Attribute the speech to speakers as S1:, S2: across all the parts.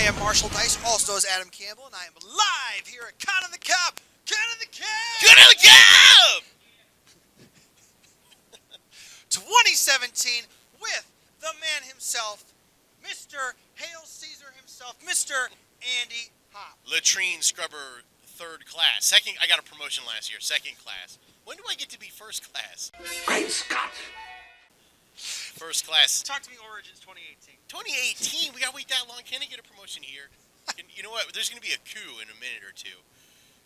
S1: am Marshall Dice, also known as Adam Campbell, and I am live here at Con of the Cob. Con of the Cob!
S2: Con of the Cob!
S1: 2017 with the man himself, Mr. Hail Caesar himself, Mr. Andy Hopp.
S2: Latrine scrubber, third class. Second, I got a promotion last year, second class. When do I get to be first class?
S3: Great Scott!
S2: First class.
S1: Talk to me Origins 2018.
S2: 2018? We gotta wait that long? Can I get a promotion here? You know what? There's gonna be a coup in a minute or two.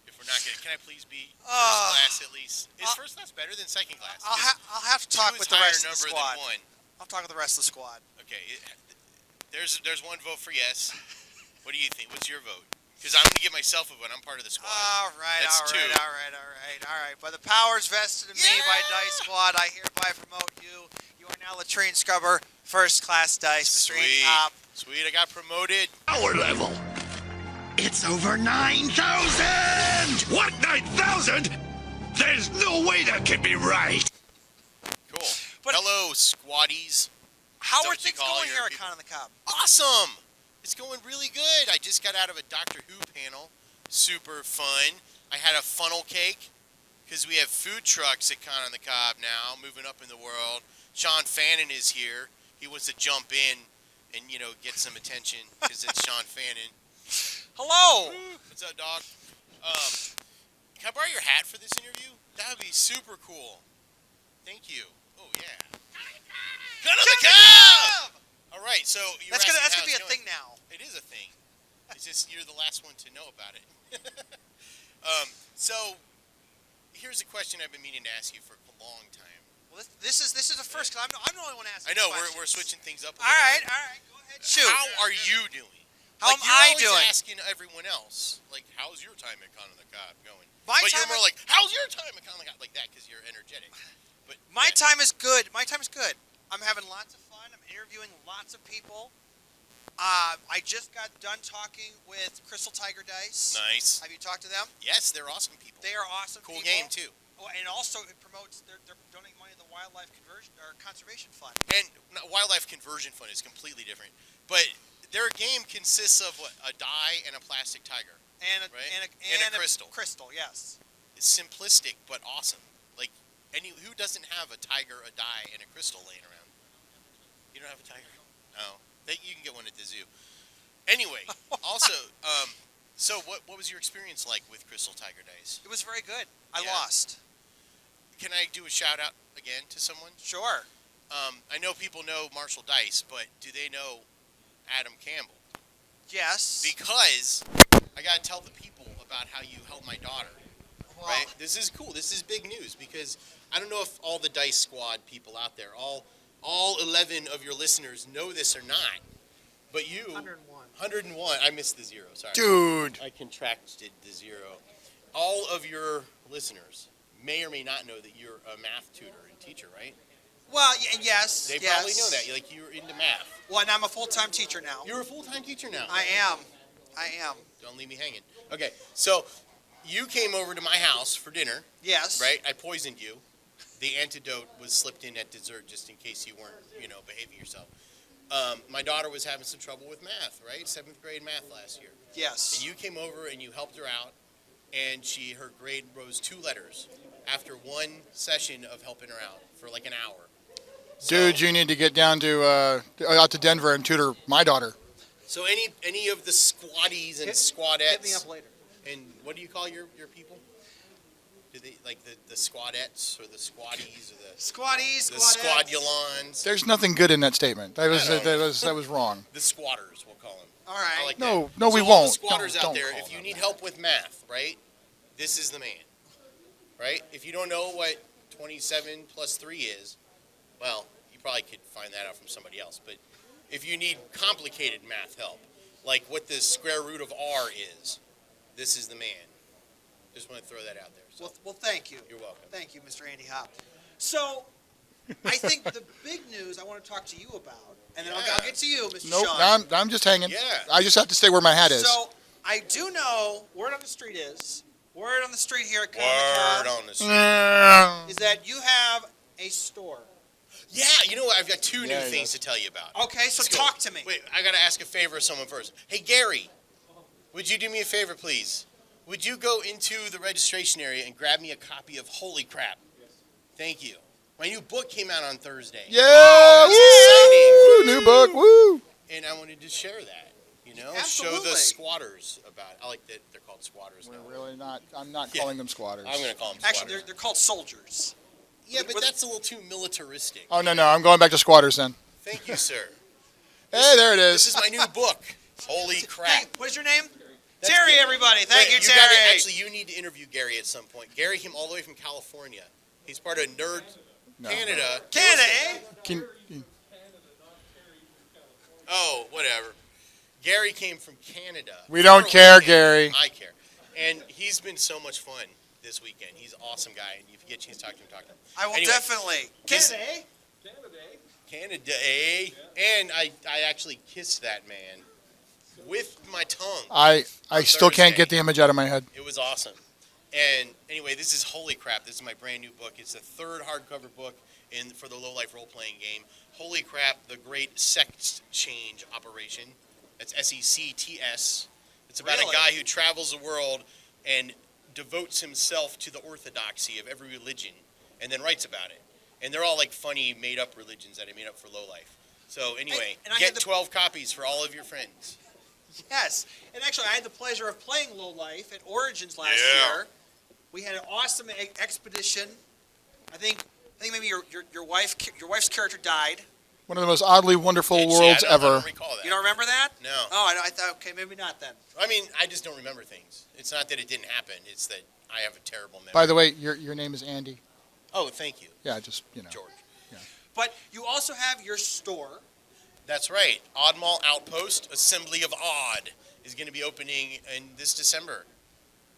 S2: If we're not gonna, can I please be first class at least? Is first class better than second class?
S1: I'll have to talk with the rest of the squad.
S2: Than one.
S1: I'll talk with the rest of the squad.
S2: Okay, there's one vote for yes. What do you think? What's your vote? Because I'm gonna give myself a vote. I'm part of the squad.
S1: All right. By the powers vested in me by Dice Squad, I hereby promote you. You are now Latrine Scrubber, first class Dice, Mr. Andy Hopp.
S2: Sweet, I got promoted.
S3: Power level! It's over 9,000! What, 9,000? There's no way that can be right!
S2: Cool. But hello, squaddies.
S1: How are things going here at Con of the Cob?
S2: Awesome! It's going really good. I just got out of a Doctor Who panel. Super fun. I had a funnel cake, because we have food trucks at Con of the Cob now, moving up in the world. Sean Fannin is here. He wants to jump in and, you know, get some attention, because it's Sean Fannin.
S1: Hello!
S2: What's up, dog? Can I borrow your hat for this interview? That would be super cool. Thank you. Oh, yeah. Con of the Cob! All right, so
S1: that's gonna be a thing now.
S2: It is a thing. It's just you're the last one to know about it. So here's a question I've been meaning to ask you for a long time.
S1: Well, this is the first. I'm the only one asking.
S2: I know we're switching things up.
S1: All right. Go ahead. Shoot.
S2: How are you doing?
S1: How am I doing?
S2: You're always asking everyone else, like, how's your time at Con of the Cob going? But you're more like, how's your time at Con of the Cob? Like that, because you're energetic. But
S1: my time is good. My time is good. I'm having lots of fun. I'm interviewing lots of people. I just got done talking with Crystal Tiger Dice.
S2: Nice.
S1: Have you talked to them?
S2: Yes, they're awesome people.
S1: They are awesome
S2: cool
S1: people.
S2: Game, too.
S1: Oh, and also it promotes, they're donating money to the Wildlife Conservation Fund.
S2: And Wildlife Conversion Fund is completely different. But their game consists of what, a die and a plastic tiger.
S1: And a
S2: crystal.
S1: Crystal, yes.
S2: It's simplistic, but awesome. Like, who doesn't have a tiger, a die, and a crystal laying around? You don't have a tiger? No. You can get one at the zoo. Anyway, also, so what was your experience like with Crystal Tiger Dice?
S1: It was very good. I lost.
S2: Can I do a shout out again to someone?
S1: Sure.
S2: I know people know Marshall Dice, but do they know Adam Campbell?
S1: Yes.
S2: Because I got to tell the people about how you helped my daughter. Wow. Right? This is cool. This is big news because I don't know if all the Dice Squad people out there, all 11 of your listeners know this or not, but you... 101. I missed the zero, sorry.
S1: Dude.
S2: I contracted the zero. All of your listeners may or may not know that you're a math tutor and teacher, right?
S1: Well, yes.
S2: They probably know that. Like, you're into math.
S1: Well, and I'm a full-time teacher now.
S2: You're a full-time teacher now.
S1: I am.
S2: Don't leave me hanging. Okay, so you came over to my house for dinner.
S1: Yes.
S2: Right? I poisoned you. The antidote was slipped in at dessert just in case you weren't, behaving yourself. My daughter was having some trouble with math, right? 7th grade math last year.
S1: Yes.
S2: And you came over and you helped her out, and her grade rose 2 letters after one session of helping her out for like an hour. So,
S4: dude, you need to get down to out to Denver and tutor my daughter.
S2: So any of the squaddies and squadettes.
S1: Hit me up later.
S2: And what do you call your people? Do they like the squadettes or the squaddies or the
S1: squaddies?
S2: The squadulons.
S4: There's nothing good in that statement. That was wrong.
S2: The squatters, we'll call them.
S1: All right.
S2: I like
S4: no,
S2: that.
S4: We
S2: all
S4: won't.
S2: The squatters
S4: don't
S2: out there,
S4: call
S2: if you
S4: them
S2: need
S4: that.
S2: help with math, right? This is the man. Right? If you don't know what 27 plus 3 is, well, you probably could find that out from somebody else. But if you need complicated math help, like what the square root of R is, this is the man. Just want to throw that out there. So.
S1: Well, thank you.
S2: You're welcome.
S1: Thank you, Mr. Andy Hopp. So, I think the big news I want to talk to you about, and then I'll get to you, Mr.
S4: Nope,
S1: Sean.
S4: I'm just hanging.
S2: Yeah.
S4: I just have to stay where my hat is.
S1: So, I do know, word on the street here at Con
S2: Word
S1: of the Cob
S2: on the street.
S1: is that you have a store.
S2: Yeah, you know what? I've got two new
S4: Yeah,
S2: things to tell you about.
S1: Okay, so
S2: Let's go.
S1: talk to me.
S2: Wait, I got to ask a favor of someone first. Hey, Gary, would you do me a favor, please? Would you go into the registration area and grab me a copy of Holy Crap? Thank you. My new book came out on Thursday.
S4: Yeah!
S2: Oh,
S4: Woo! New book. Woo!
S2: And I wanted to share that. You know,
S1: Absolutely.
S2: show the squatters about it. I like that they're called squatters now.
S4: We're really not. I'm not
S2: Yeah.
S4: calling them squatters.
S2: I'm going to call them
S1: Actually,
S2: squatters.
S1: they're called soldiers.
S2: Yeah, but
S1: With-
S2: that's a little too militaristic.
S4: Oh no, I'm going back to squatters then.
S2: Thank you, sir.
S4: Hey, there it
S2: This
S4: is.
S2: is my new book. Holy crap.
S1: Hey, what is your name?
S2: That's
S1: Terry,
S2: good.
S1: everybody. Thank
S2: Wait,
S1: you,
S2: gotta-
S1: Terry.
S2: actually, you need to interview Gary at some point. Gary came all the way from California. He's part of Nerd Canada.
S1: Canada, eh?
S4: Can,
S2: Oh, whatever. Gary came from Canada.
S4: we don't
S2: Far
S4: care,
S2: away.
S4: Gary.
S2: I care. And he's been so much fun this weekend. He's an awesome guy. And if you get a chance to talk to him, talk to him.
S1: I will
S2: Anyway,
S1: definitely.
S2: this-
S1: Canada, eh?
S2: Canada, eh? And I actually kissed that man with my tongue.
S4: I still can't
S2: Thursday.
S4: get the image out of my head.
S2: It was awesome. And anyway, this is Holy Crap. This is my brand new book. It's the third hardcover book for the Low Life role-playing game. Holy Crap, the Great Sex Change Operation. That's SECTS. It's about
S1: Really?
S2: a guy who travels the world and devotes himself to the orthodoxy of every religion and then writes about it. And they're all like funny, made-up religions that I made up for Low Life. So anyway,
S1: And I
S2: get
S1: had the-
S2: 12 copies for all of your friends.
S1: Yes. And actually, I had the pleasure of playing Low Life at Origins last
S2: Yeah.
S1: year. We had an awesome expedition. I think maybe your wife's character died.
S4: One of the most oddly wonderful
S2: See,
S4: worlds
S2: I don't
S4: ever.
S2: recall that.
S1: You don't remember that?
S2: No.
S1: Oh, I thought, okay, maybe not then.
S2: I mean, I just don't remember things. It's not that it didn't happen. It's that I have a terrible memory.
S4: By the way, your name is Andy.
S2: Oh, thank you,
S4: Yeah, just
S2: George.
S1: But you also have your store.
S2: That's right. Odd Mall Outpost, Assembly of Odd, is going to be opening in this December.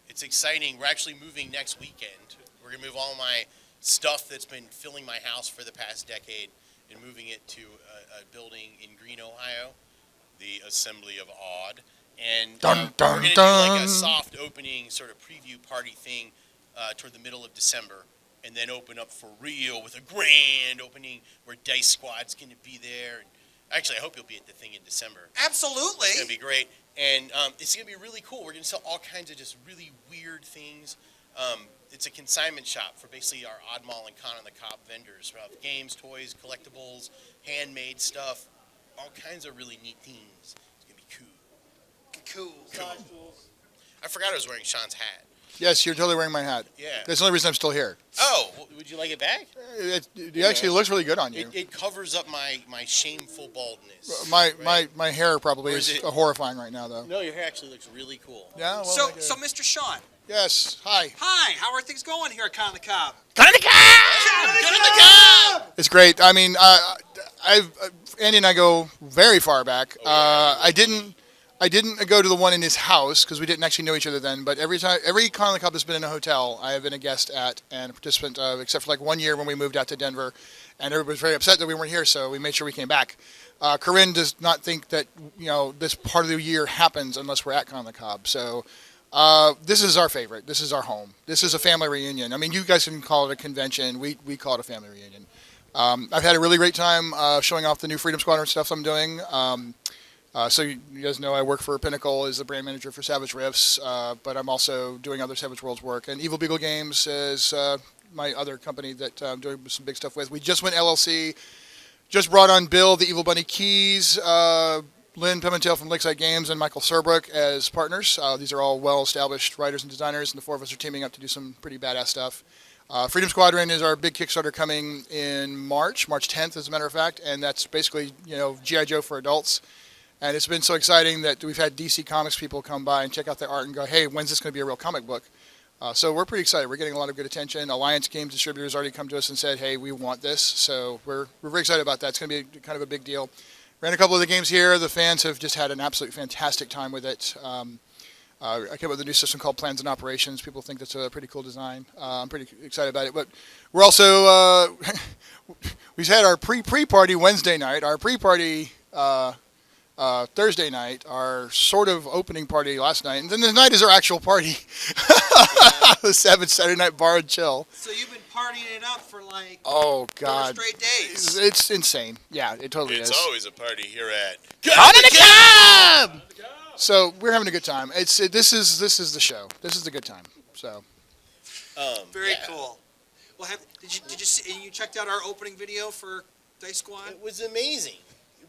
S2: It's exciting. We're actually moving next weekend. We're going to move all my stuff that's been filling my house for the past decade and moving it to a building in Greene, Ohio, the Assembly of Odd. And
S4: Dun,
S2: we're
S4: dun,
S2: going to do like
S4: dun.
S2: a soft opening sort of preview party thing toward the middle of December, and then open up for real with a grand opening where Dice Squad's going to be there. And actually, I hope you'll be at the thing in December.
S1: Absolutely.
S2: It's going to be great. And it's going to be really cool. We're going to sell all kinds of just really weird things. It's a consignment shop for basically our Odd Mall and Con on the Cob vendors. We have games, toys, collectibles, handmade stuff, all kinds of really neat things. It's going to be cool.
S1: Cool.
S2: I forgot I was wearing Sean's hat.
S4: Yes, you're totally wearing my hat.
S2: Yeah.
S4: That's the only reason I'm still here.
S2: Oh, would you like it back?
S4: It actually looks really good on you.
S2: It covers up my shameful baldness.
S4: My hair probably
S2: Or
S4: is
S2: is it-
S4: horrifying right now, though.
S2: No, your hair actually looks really cool.
S4: Yeah, well,
S1: So,
S4: I guess.
S1: so Mr. Sean,
S4: Yes, hi.
S1: hi. How are things going here at Con on the Cob?
S4: It's great. I mean, Andy and I go very far back. I didn't go to the one in his house because we didn't actually know each other then. But every Con on the Cob has been in a hotel, I have been a guest at and a participant of, except for like 1 year when we moved out to Denver, and everybody was very upset that we weren't here, so we made sure we came back. Corinne does not think that this part of the year happens unless we're at Con on the Cob. So this is our favorite. This is our home. This is a family reunion. I mean, you guys can call it a convention. We call it a family reunion. I've had a really great time showing off the new Freedom Squadron stuff I'm doing. So you guys know I work for Pinnacle as the brand manager for Savage Rifts, but I'm also doing other Savage Worlds work. And Evil Beagle Games is my other company that I'm doing some big stuff with. We just went LLC, just brought on Bill, the Evil Bunny Keys, Lynn Pimentel from Lakeside Games, and Michael Serbrook as partners. These are all well-established writers and designers, and the four of us are teaming up to do some pretty badass stuff. Freedom Squadron is our big Kickstarter coming in March 10th, as a matter of fact, and that's basically G.I. Joe for adults. And it's been so exciting that we've had DC Comics people come by and check out the art and go, hey, when's this going to be a real comic book? So we're pretty excited. We're getting a lot of good attention. Alliance Games distributors already come to us and said, hey, we want this. So we're very excited about that. It's going to be kind of a big deal. Ran a couple of the games here. The fans have just had an absolutely fantastic time with it. I came up with a new system called Plans and Operations. People think that's a pretty cool design. I'm pretty excited about it. But we're also, we've had our pre-party Wednesday night. Our pre-party Thursday night, our sort of opening party last night, and then the night is our actual party. The Saturday night bar and chill.
S1: So you've been partying it up for like
S4: Oh God,
S1: 4 straight days.
S4: it's insane. Yeah, it totally is.
S2: It's always a party here at
S5: On the Cob!
S4: So we're having a good time. This is the show. This is the good time. So
S1: Very cool. Well, did you see? You checked out our opening video for Dice Squad
S2: It was amazing.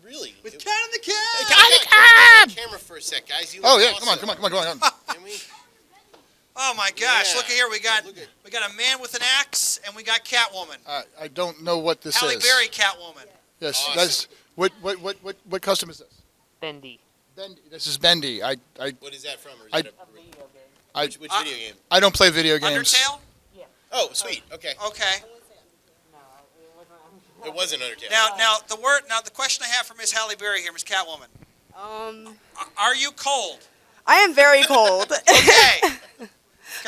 S2: Really.
S1: with Cat in the Cab.
S2: Cat on the camera for a sec, guys. You
S4: oh
S2: look
S4: yeah,
S2: awesome.
S4: come on.
S2: Can we?
S1: Oh my gosh!
S2: Yeah.
S1: Look at here. We got
S2: Look at-
S1: a man with an axe, and we got Catwoman.
S4: I don't know what this
S1: Halle
S4: is.
S1: Berry Catwoman.
S4: Yes,
S2: Awesome.
S4: that's what custom is this?
S5: Bendy.
S4: Bendy. This is Bendy. I
S2: What is that from? Or is
S4: I-
S2: that a,
S5: Video game.
S4: I
S2: which video game?
S4: I don't play video games.
S1: Undertale.
S2: Oh, sweet. Okay.
S1: Okay.
S2: It wasn't Undertale.
S1: Now the question I have for Miss Halle Berry here, Miss Catwoman. Are you cold?
S6: I am very cold.
S1: Okay.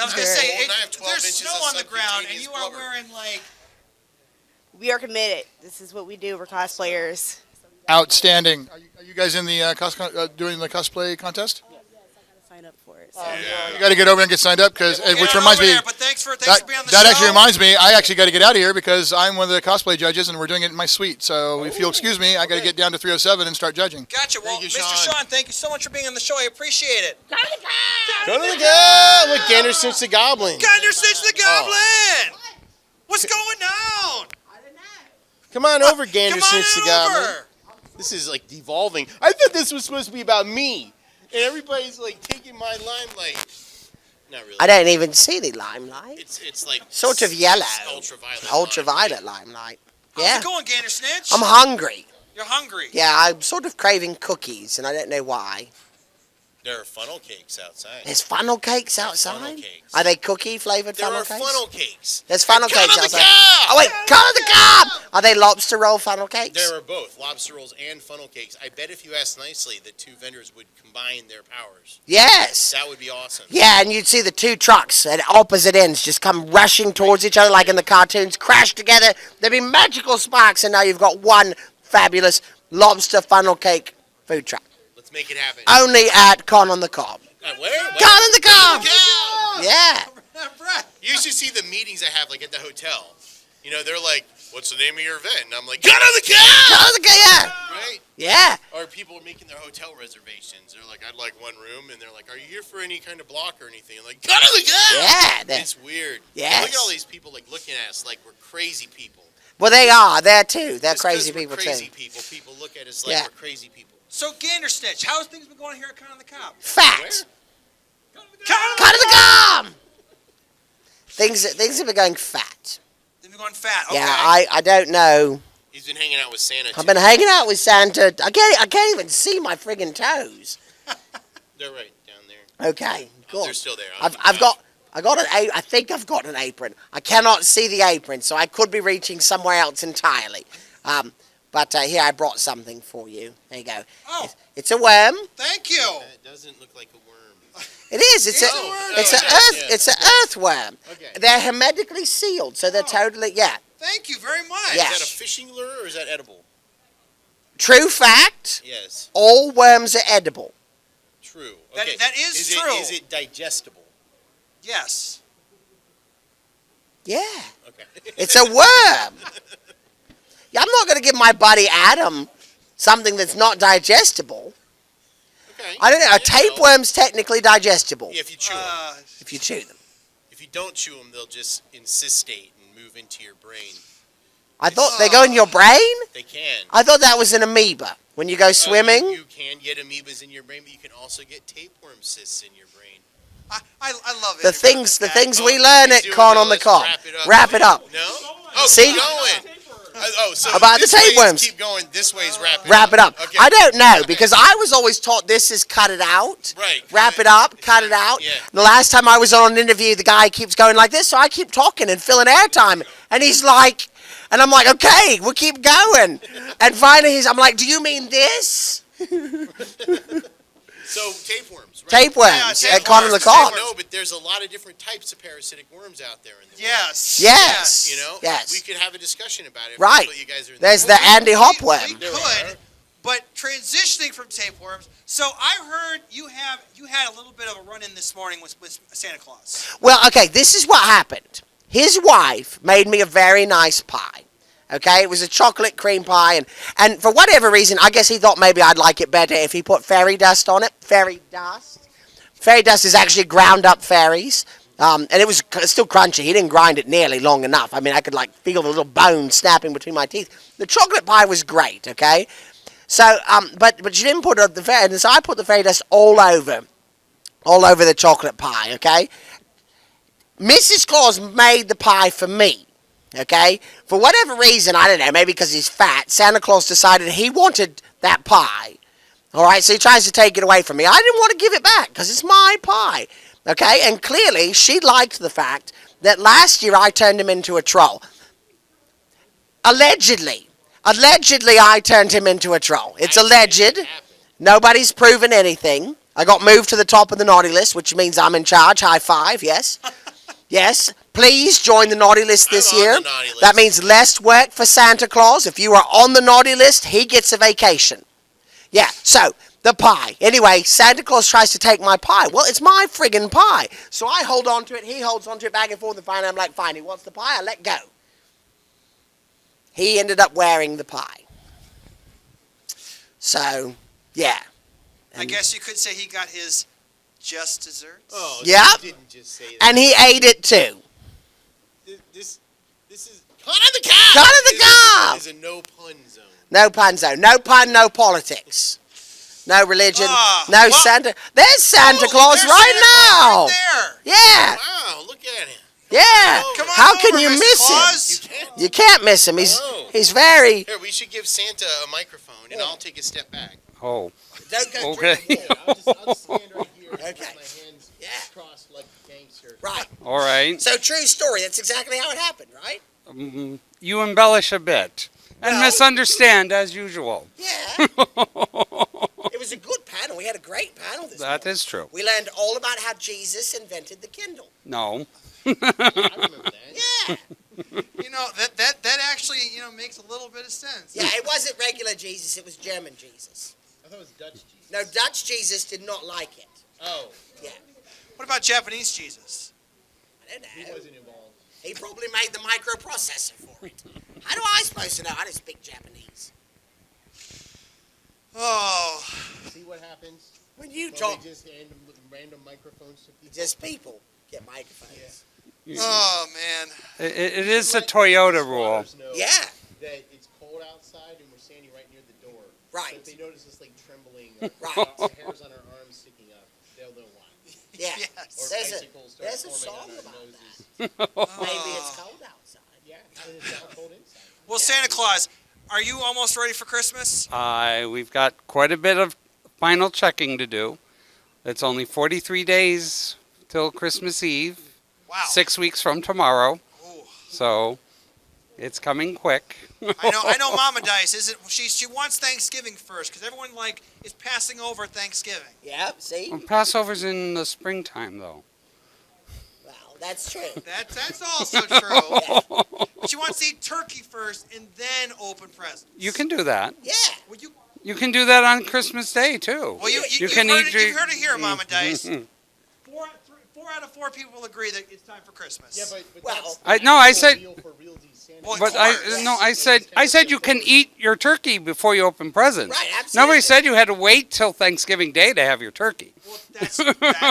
S1: I was gonna say
S2: Well, and I have 12
S1: there's
S2: inches
S1: snow
S2: of
S1: on the ground, and
S2: subcutaneous
S1: you are
S2: blubber.
S1: wearing like.
S6: We are committed. This is what we do. We're cosplayers.
S4: Outstanding. Are you guys in the doing the cosplay contest?
S6: Sign up for it.
S4: You got to get over and get signed up because
S1: We'll
S4: which
S1: get
S4: reminds
S1: over
S4: me.
S1: there, but thanks for
S4: That,
S1: being on the
S4: that
S1: show.
S4: actually reminds me, I actually got to get out of here because I'm one of the cosplay judges and we're doing it in my suite. So if you'll excuse me, I got to get down to 307 and start judging.
S1: Gotcha. Well,
S2: Thank you,
S1: Mr.
S2: Sean.
S1: Sean, thank you so much for being on the show. I appreciate it.
S2: Go to the go with Ganderson the Goblin.
S1: Ganderstitch the Goblin. What's going on?
S2: Come on over,
S1: Come
S2: Ganderson the
S1: on
S2: Goblin.
S1: over.
S2: This is like devolving. I thought this was supposed to be about me, and everybody's like taking my limelight. Not really.
S5: I don't even see the limelight.
S2: It's like
S5: Sort of yellow.
S2: ultraviolet.
S5: Ultraviolet limelight.
S1: How's
S5: Yeah.
S1: it going, Gandersnitch?
S5: I'm hungry.
S1: You're hungry.
S5: Yeah, I'm sort of craving cookies, and I don't know why.
S2: There are funnel cakes outside.
S5: There's funnel cakes outside?
S2: Funnel cakes.
S5: Are they cookie-flavored
S2: There
S5: funnel
S2: are
S5: cakes?
S2: funnel cakes.
S5: There's funnel
S2: Cut
S5: cakes
S2: on the
S5: outside.
S2: cob!
S5: Oh, wait, cut on the cob! Are they lobster roll funnel cakes?
S2: There are both lobster rolls and funnel cakes. I bet if you asked nicely, the two vendors would combine their powers.
S5: Yes.
S2: That would be awesome.
S5: Yeah, and you'd see the two trucks at opposite ends just come rushing towards each other like in the cartoons, crash together. There'd be magical sparks, and now you've got one fabulous lobster funnel cake food truck.
S2: Let's make it happen.
S5: Only at Con on the Cob.
S2: Where?
S5: Con on the Cob!
S2: Yeah.
S5: Yeah.
S1: Right.
S2: You should see the meetings I have, like at the hotel. You know, they're like, "What's the name of your event?" And I'm like, "Cut on the
S5: Con
S2: cob!"
S5: on the Cob, yeah.
S2: Right?
S5: Yeah.
S2: Or people are making their hotel reservations. They're like, "I'd like one room," and they're like, "Are you here for any kind of block or anything?" I'm like, "Cut on the cob!"
S5: Yeah. they-
S2: It's weird.
S5: Yes.
S2: Look at all these people like looking at us like we're crazy people.
S5: Well, they are. They're too. They're
S2: Just 'cause
S5: crazy
S2: we're
S5: people,
S2: crazy
S5: too.
S2: people. People look at us like
S5: Yeah.
S2: we're crazy people.
S1: So Gandersnitch, how's things been going here at Con on the Cob?
S5: Fat.
S1: Con
S5: Cut on the Cob! Things have been going fat.
S1: They've been going fat. Okay.
S5: Yeah, I don't know.
S2: He's been hanging out with Santa.
S5: I've
S2: too.
S5: been hanging out with Santa. I can't even see my friggin' toes.
S2: They're right down there.
S5: Okay, cool.
S2: They're still there.
S5: I think I've got an apron. I cannot see the apron, so I could be reaching somewhere else entirely. But here, I brought something for you. There you go.
S1: Oh,
S5: It's a worm.
S1: thank you.
S2: It doesn't look like a worm.
S5: It is. It's
S2: It's
S5: an earthworm.
S2: Okay.
S5: They're hermetically sealed, so they're totally
S1: Thank you very much.
S5: Yeah.
S2: Is that a fishing lure or is that edible?
S5: True fact.
S2: Yes.
S5: All worms are edible.
S2: True.
S1: That-
S2: Okay.
S1: that is true.
S2: Is it digestible?
S1: Yes.
S5: Yeah.
S2: Okay.
S5: It's a worm. Yeah, I'm not going to give my buddy Adam something that's not digestible.
S2: Okay.
S5: I don't know.
S2: Yeah,
S5: Are tapeworms technically digestible?
S2: Yeah, if you chew them.
S5: If you chew them.
S2: If you don't chew them, they'll just insistate and move into your brain.
S5: I thought they go in your brain?
S2: They can.
S5: I thought that was an amoeba. When you go swimming?
S2: You can get amoebas in your brain, but you can also get tapeworm cysts in your brain.
S1: I love it.
S5: The things we
S2: Oh,
S5: learn
S2: he's
S5: at
S2: doing
S5: Con
S2: it.
S5: on the
S2: Let's
S5: Cob.
S2: Wrap it up.
S5: No?
S2: No? Oh,
S5: See?
S2: keep going. So
S5: About the
S2: this way is
S5: tapeworms.
S2: Keep going. This way is wrap it up.
S5: Wrap it up.
S2: Okay.
S5: I don't know, because I was always taught this is cut it out.
S2: Right.
S5: Wrap it up, cut it out.
S2: Yeah.
S5: The last time I was on an interview, the guy keeps going like this, so I keep talking and filling airtime. And he's like, and I'm like, okay, we'll keep going. And finally I'm like, do you mean this?
S2: So tapeworms, right?
S5: Tapeworms
S1: Yeah,
S5: at Con on the Cob.
S2: No, but there's a lot of different types of parasitic worms out there in the world.
S1: Yes.
S5: Yes.
S2: You know?
S5: Yes.
S2: We could have a discussion about it. if
S5: Right.
S2: that's what you guys are in
S5: There's
S2: the
S5: the Andy Hop worm.
S1: We could, But transitioning from tapeworms, so I heard you had a little bit of a run-in this morning with Santa Claus.
S5: Well, okay, this is what happened. His wife made me a very nice pie. Okay, it was a chocolate cream pie, and for whatever reason, I guess he thought maybe I'd like it better if he put fairy dust on it. Fairy dust. Fairy dust is actually ground up fairies. And it was still crunchy. He didn't grind it nearly long enough. I mean, I could like feel the little bone snapping between my teeth. The chocolate pie was great, okay? So, but you didn't put the fairy, and so I put the fairy dust all over the chocolate pie, okay? Mrs. Claus made the pie for me, okay? For whatever reason, I don't know, maybe because he's fat, Santa Claus decided he wanted that pie. All right, so he tries to take it away from me. I didn't want to give it back because it's my pie. Okay, and clearly she liked the fact that last year I turned him into a troll. Allegedly I turned him into a troll. It's alleged. Nobody's proven anything. I got moved to the top of the naughty list, which means I'm in charge. High five, yes. Yes, please join the naughty list this year. That means less work for Santa Claus. If you are on the naughty list, he gets a vacation. Yeah, so the pie. Anyway, Santa Claus tries to take my pie. Well, it's my friggin' pie. So I hold on to it. He holds on to it back and forth. And finally, I'm like, fine, he wants the pie. I let go. He ended up wearing the pie. So, yeah.
S1: I guess you could say he got his just desserts.
S2: Oh,
S5: Yep.
S2: you didn't just say that.
S5: And he ate it too.
S2: This is pun on the cob.
S5: Cut of the cob.
S2: This is a no pun zone.
S5: No pun zone. No pun, no politics. No religion. No
S1: well-
S5: Santa. There's Santa
S1: Oh,
S5: Claus
S1: there's
S5: right
S1: Santa
S5: now.
S1: Claus right
S5: Yeah.
S2: Wow, look at him.
S5: Yeah.
S1: Come on
S5: How can
S1: over,
S5: you
S1: Mr.
S5: miss
S1: Claus.
S5: him?
S2: You can't.
S5: You can't miss him.
S2: Oh.
S5: He's very.
S2: Here, we should give Santa a microphone, and I'll take a step back.
S7: Oh,
S5: Don't go
S7: okay.
S2: I'll just stand right here and
S5: Okay.
S2: put my hands
S5: Yeah.
S2: crossed like a gangster.
S5: Right.
S7: All right.
S5: So true story. That's exactly how it happened, right?
S7: You embellish a bit and
S5: Well-
S7: misunderstand as usual.
S5: Yeah. It was a good panel. We had a great panel this
S7: That
S5: morning.
S7: is true.
S5: We learned all about how Jesus invented the Kindle.
S7: No.
S2: I remember that.
S5: Yeah.
S1: You know, that actually, makes a little bit of sense.
S5: Yeah, it wasn't regular Jesus. It was German Jesus.
S2: I thought it was Dutch Jesus.
S5: No, Dutch Jesus did not like it.
S2: Oh,
S5: Yeah.
S1: What about Japanese Jesus?
S5: I don't
S2: he
S5: know.
S2: wasn't involved.
S5: He probably made the microprocessor for it. How do I supposed to know? I don't speak Japanese.
S1: Oh,
S2: See what happens
S5: When you
S2: when
S5: talk,
S2: they just hand random microphones to people?
S5: just people get microphones.
S1: oh man.
S7: It is the Toyota rule.
S2: Squatters know
S5: Yeah.
S2: That it's cold outside and we're standing right near the door.
S5: Right.
S2: So if they notice us like trembling, or
S5: Right.
S2: the hairs on our arms sticking up, they'll know why.
S5: Yeah.
S1: Yes.
S2: Or
S5: There's a-
S2: icicles start
S5: there's a
S2: forming
S5: song
S2: on our
S5: about
S2: noses.
S5: Maybe it's cold outside.
S2: Yeah, and it's out cold inside.
S1: Well, Santa Claus, are you almost ready for Christmas?
S7: We've got quite a bit of final checking to do. It's only 43 days till Christmas Eve,
S1: Wow.
S7: 6 weeks from tomorrow.
S1: Ooh.
S7: So it's coming quick.
S1: I know Mama Dice isn't she wants Thanksgiving first because everyone is passing over Thanksgiving.
S5: Yeah, see?
S7: Well, Passover's in the springtime, though.
S5: Well, that's true.
S1: That's also true. But she wants to eat turkey first and then open presents.
S7: You can do that.
S5: Yeah.
S1: Well,
S7: You can do that on Christmas Day, too.
S1: you
S7: You can
S1: heard
S7: eat
S1: it,
S7: your-
S1: you've heard it here, Mama Dice. Four out of 4 people agree that it's time for Christmas.
S2: Yeah, but
S5: Well,
S2: that's
S7: I
S2: the
S7: said-
S2: deal for realty Santa.
S1: Well,
S7: But
S1: course.
S7: I said you can eat your turkey before you open presents.
S5: Right, absolutely.
S7: Nobody said you had to wait till Thanksgiving Day to have your turkey.
S1: Well, that's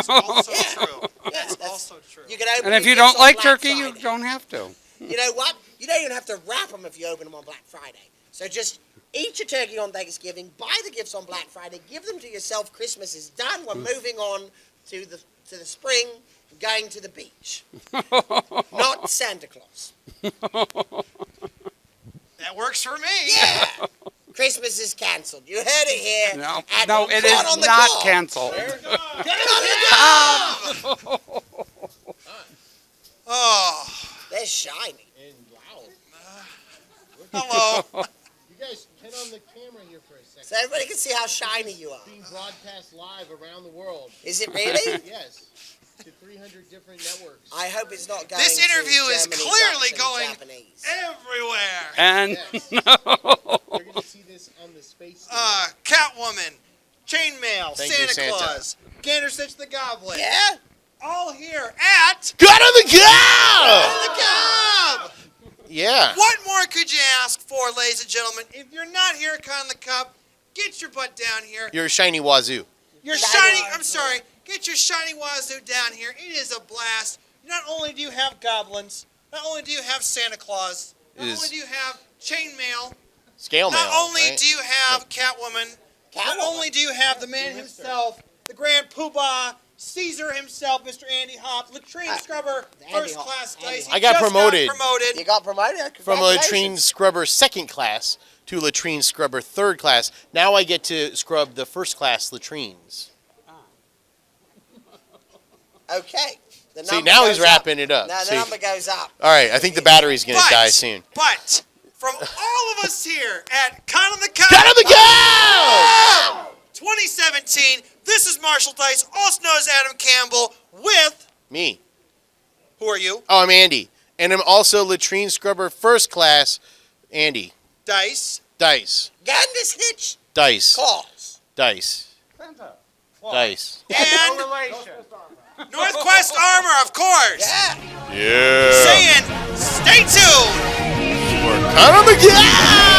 S1: also true. That's
S5: That's-
S1: also true.
S5: You can open
S7: And if
S5: your
S7: you
S5: gifts
S7: don't
S5: on
S7: like
S5: Black
S7: turkey, you
S5: Friday.
S7: don't have to.
S5: You know what? You don't even have to wrap them if you open them on Black Friday. So just eat your turkey on Thanksgiving, buy the gifts on Black Friday, give them to yourself. Christmas is done. We're moving on to the spring, going to the beach. Not Santa Claus.
S1: That works for me.
S5: Yeah. Christmas is canceled. You heard it here.
S7: No,
S5: at
S7: no, it
S5: Caught on
S7: is
S5: the
S7: not
S5: Cob.
S7: canceled.
S1: Oh,
S5: They're shiny.
S2: And loud.
S1: hello.
S2: You guys, turn on the camera here for a second.
S5: So everybody can see how shiny you are.
S2: Being broadcast live around the world.
S5: Is it really?
S2: Yes. To 300 different networks.
S5: I hope it's not going
S1: This
S5: to
S1: interview is
S5: Germany,
S1: clearly
S5: Dutch, and
S1: going
S5: Japanese.
S1: Everywhere.
S7: And
S2: Yes. You're going to see this on the space
S1: Catwoman, Chainmail,
S2: Thank you,
S1: Santa
S2: Santa.
S1: Claus, Ganderstitch the Goblin.
S5: Yeah.
S1: All here at
S2: Cut on the cow!
S1: the Cub.
S2: Yeah.
S1: What more could you ask for, ladies and gentlemen? If you're not here at Con the Cup, get your butt down here.
S2: You're a shiny wazoo.
S1: Your shiny, I'm sorry, get your shiny wazoo down here. It is a blast. Not only do you have goblins, not only do you have Santa Claus, not only do you have chainmail,
S2: Scale mail.
S1: not only
S2: right?
S1: do you have Catwoman, not only do you have the man himself, the Grand Poobah, Caesar himself, Mr. Andy Hopp, latrine scrubber, first class dice. He
S2: I got
S1: just
S2: promoted.
S5: You got promoted?
S2: From a latrine
S5: Congratulations.
S2: scrubber second class to latrine scrubber third class. Now I get to scrub the first class latrines.
S5: Okay. The
S2: See,
S5: number
S2: now he's
S5: goes
S2: wrapping it up.
S5: No, the
S2: See?
S5: number goes up.
S2: All right, I think the battery's going to die soon.
S1: But from all of us here at Con of the Cup,
S2: Cut on the cow!
S1: 2017, this is Marshall Dice, also known as Adam Campbell, with,
S2: Me.
S1: who are you?
S2: Oh, I'm Andy. And I'm also latrine scrubber first class Andy.
S1: Dice.
S2: Dice.
S5: Gandersnitch
S2: Dice.
S5: Claus.
S2: Dice. Dice.
S1: And Northwest Armor, of course.
S5: Yeah.
S2: Yeah.
S1: Saying, stay tuned.
S2: Cut on the cow!